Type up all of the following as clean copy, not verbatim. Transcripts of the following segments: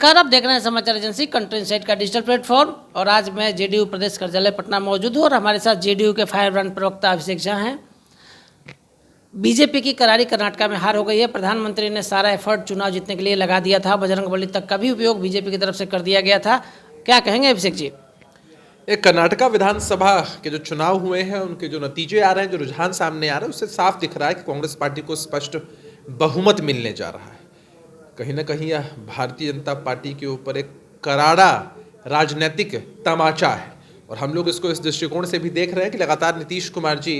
नमस्कार, आप देख रहे हैं समाचार एजेंसी कंट्री इनसाइट का डिजिटल प्लेटफॉर्म। और आज मैं जेडीयू प्रदेश कार्यालय पटना मौजूद हूँ और हमारे साथ जेडीयू के फायर ब्रांड प्रवक्ता अभिषेक झा हैं। बीजेपी की करारी कर्नाटक में हार हो गई है। प्रधानमंत्री ने सारा एफर्ट चुनाव जीतने के लिए लगा दिया था, बजरंगबली तक का भी उपयोग बीजेपी की तरफ से कर दिया गया था। क्या कहेंगे अभिषेक जी? एक कर्नाटका विधानसभा के जो चुनाव हुए हैं, उनके जो नतीजे आ रहे हैं, जो रुझान सामने आ रहे हैं, उससे साफ दिख रहा है कि कांग्रेस पार्टी को स्पष्ट बहुमत मिलने जा रहा है। कहीं ना कहीं यह भारतीय जनता पार्टी के ऊपर एक करारा राजनीतिक तमाचा है और हम लोग इसको इस दृष्टिकोण से भी देख रहे हैं कि लगातार नीतीश कुमार जी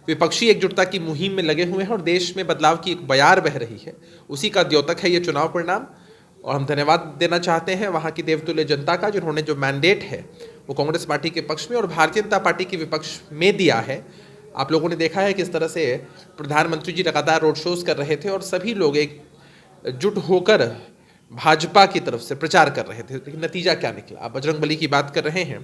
विपक्षी एकजुटता की मुहिम में लगे हुए हैं और देश में बदलाव की एक बयार बह रही है। उसी का द्योतक है ये चुनाव परिणाम और हम धन्यवाद देना चाहते हैं वहाँ की देवतुल्य जनता का, जिन्होंने जो मैंडेट है वो कांग्रेस पार्टी के पक्ष में और भारतीय जनता पार्टी के विपक्ष में दिया है। आप लोगों ने देखा है किस तरह से प्रधानमंत्री जी लगातार रोड शोज कर रहे थे और सभी लोग एकजुट होकर भाजपा की तरफ से प्रचार कर रहे थे। लेकिन नतीजा क्या निकला? आप बजरंगबली की बात कर रहे हैं।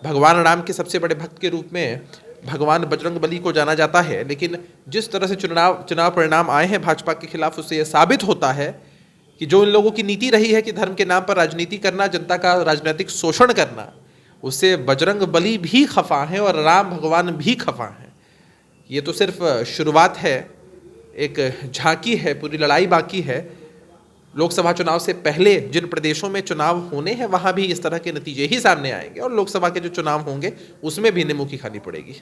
भगवान राम के सबसे बड़े भक्त के रूप में भगवान बजरंगबली को जाना जाता है, लेकिन जिस तरह से चुनाव परिणाम आए हैं भाजपा के खिलाफ, उससे यह साबित होता है कि जो इन लोगों की नीति रही है कि धर्म के नाम पर राजनीति करना, जनता का राजनीतिक शोषण करना, उससे बजरंगबली भी खफा हैं और राम भगवान भी खफा हैं। ये तो सिर्फ शुरुआत है, एक झांकी है, पूरी लड़ाई बाकी है। लोकसभा चुनाव से पहले जिन प्रदेशों में चुनाव होने हैं वहाँ भी इस तरह के नतीजे ही सामने आएंगे और लोकसभा के जो चुनाव होंगे उसमें भी निमुखी खानी पड़ेगी।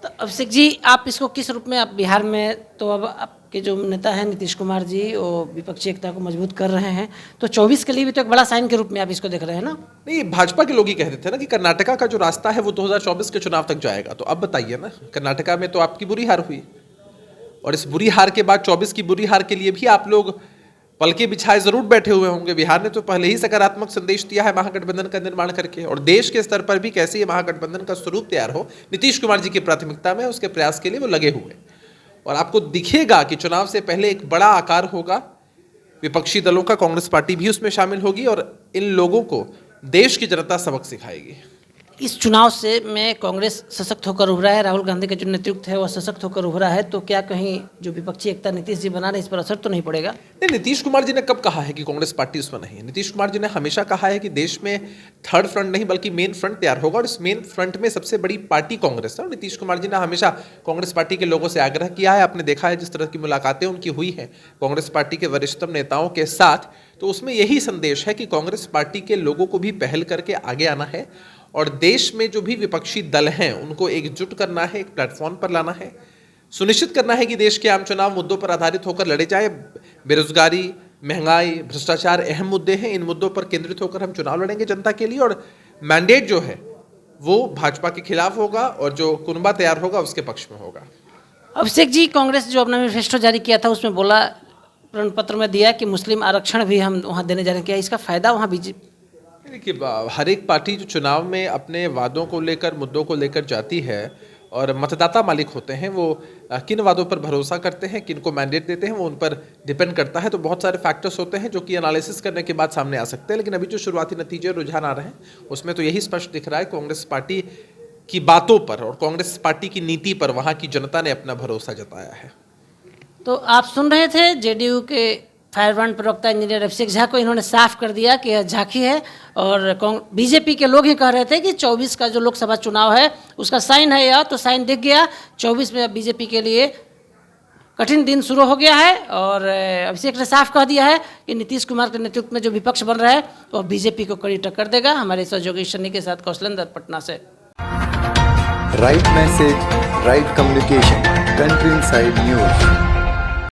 तो अभिषेक जी, आप इसको किस रूप में, आप बिहार में तो अब आपके जो नेता हैं नीतीश कुमार जी वो विपक्षी एकता को मजबूत कर रहे हैं, तो 24 के लिए भी तो एक बड़ा साइन के रूप में आप इसको देख रहे हैं ना? नहीं, भाजपा के लोग ही कहते थे ना कि कर्नाटका का जो रास्ता है वो 2024 के चुनाव तक जाएगा। तो अब बताइए ना, कर्नाटका में तो आपकी बुरी हार हुई और इस बुरी हार के बाद 24 की बुरी हार के लिए भी आप लोग पलके बिछाए जरूर बैठे हुए होंगे। बिहार ने तो पहले ही सकारात्मक संदेश दिया है महागठबंधन का निर्माण करके, और देश के स्तर पर भी कैसे ये महागठबंधन का स्वरूप तैयार हो, नीतीश कुमार जी की प्राथमिकता में उसके प्रयास के लिए वो लगे हुए। और आपको दिखेगा कि चुनाव से पहले एक बड़ा आकार होगा विपक्षी दलों का, कांग्रेस पार्टी भी उसमें शामिल होगी और इन लोगों को देश की जनता सबक सिखाएगी। इस चुनाव से में कांग्रेस सशक्त होकर उभरा है, राहुल गांधी का जो नेतृत्व है वह सशक्त होकर उभरा है, तो क्या कहीं जो विपक्षी एकता नीतीश जी बना रहे इस पर असर तो नहीं पड़ेगा? नहीं, नीतीश कुमार जी ने कब कहा है कि कांग्रेस पार्टी उसमें नहीं है? नीतीश कुमार जी ने हमेशा कहा है कि देश में थर्ड फ्रंट नहीं बल्कि मेन फ्रंट तैयार होगा और इस मेन फ्रंट में सबसे बड़ी पार्टी कांग्रेस है। और नीतीश कुमार जी ने हमेशा कांग्रेस पार्टी के लोगों से आग्रह किया है। आपने देखा है जिस तरह की मुलाकातें उनकी हुई हैं कांग्रेस पार्टी के वरिष्ठतम नेताओं के साथ, तो उसमें यही संदेश है कि कांग्रेस पार्टी के लोगों को भी पहल करके आगे आना है और देश में जो भी विपक्षी दल हैं उनको एकजुट करना है, एक प्लेटफॉर्म पर लाना है, सुनिश्चित करना है कि देश के आम चुनाव मुद्दों पर आधारित होकर लड़े जाए। बेरोजगारी, महंगाई, भ्रष्टाचार अहम मुद्दे हैं। इन मुद्दों पर केंद्रित होकर हम चुनाव लड़ेंगे जनता के लिए और मैंडेट जो है वो भाजपा के खिलाफ होगा और जो कुनबा तैयार होगा उसके पक्ष में होगा। अभिषेक जी, कांग्रेस जो अपना मैनिफेस्टो जारी किया था उसमें बोला, प्रण पत्र में दिया कि मुस्लिम आरक्षण भी हम वहाँ देने जा रहे हैं, क्या इसका फायदा वहाँ बीजेपी? देखिए, हर एक पार्टी जो चुनाव में अपने वादों को लेकर, मुद्दों को लेकर जाती है और मतदाता मालिक होते हैं, वो किन वादों पर भरोसा करते हैं, किन को मैंडेट देते हैं, वो उन पर डिपेंड करता है। तो बहुत सारे फैक्टर्स होते हैं जो कि एनालिसिस करने के बाद सामने आ सकते हैं। लेकिन अभी जो शुरुआती नतीजे रुझान आ रहे हैं उसमें तो यही स्पष्ट दिख रहा है कांग्रेस पार्टी की बातों पर और कांग्रेस पार्टी की नीति पर वहाँ की जनता ने अपना भरोसा जताया है। तो आप सुन रहे थे जेडीयू के फायर ब्रांड प्रवक्ता इंजीनियर अभिषेक झा को। इन्होंने साफ कर दिया कि यह झांकी है और बीजेपी के लोग ही कह रहे थे कि 24 का जो लोकसभा चुनाव है उसका साइन है यह, तो साइन दिख गया। 24 में अब बीजेपी के लिए कठिन दिन शुरू हो गया है और अभिषेक ने साफ कह दिया है कि नीतीश कुमार के नेतृत्व में जो विपक्ष बन रहा है वो बीजेपी को कड़ी टक्कर देगा। हमारे सहयोगी शनि के साथ कौशलेंद्र पटना से। Right message, right communication, country inside news.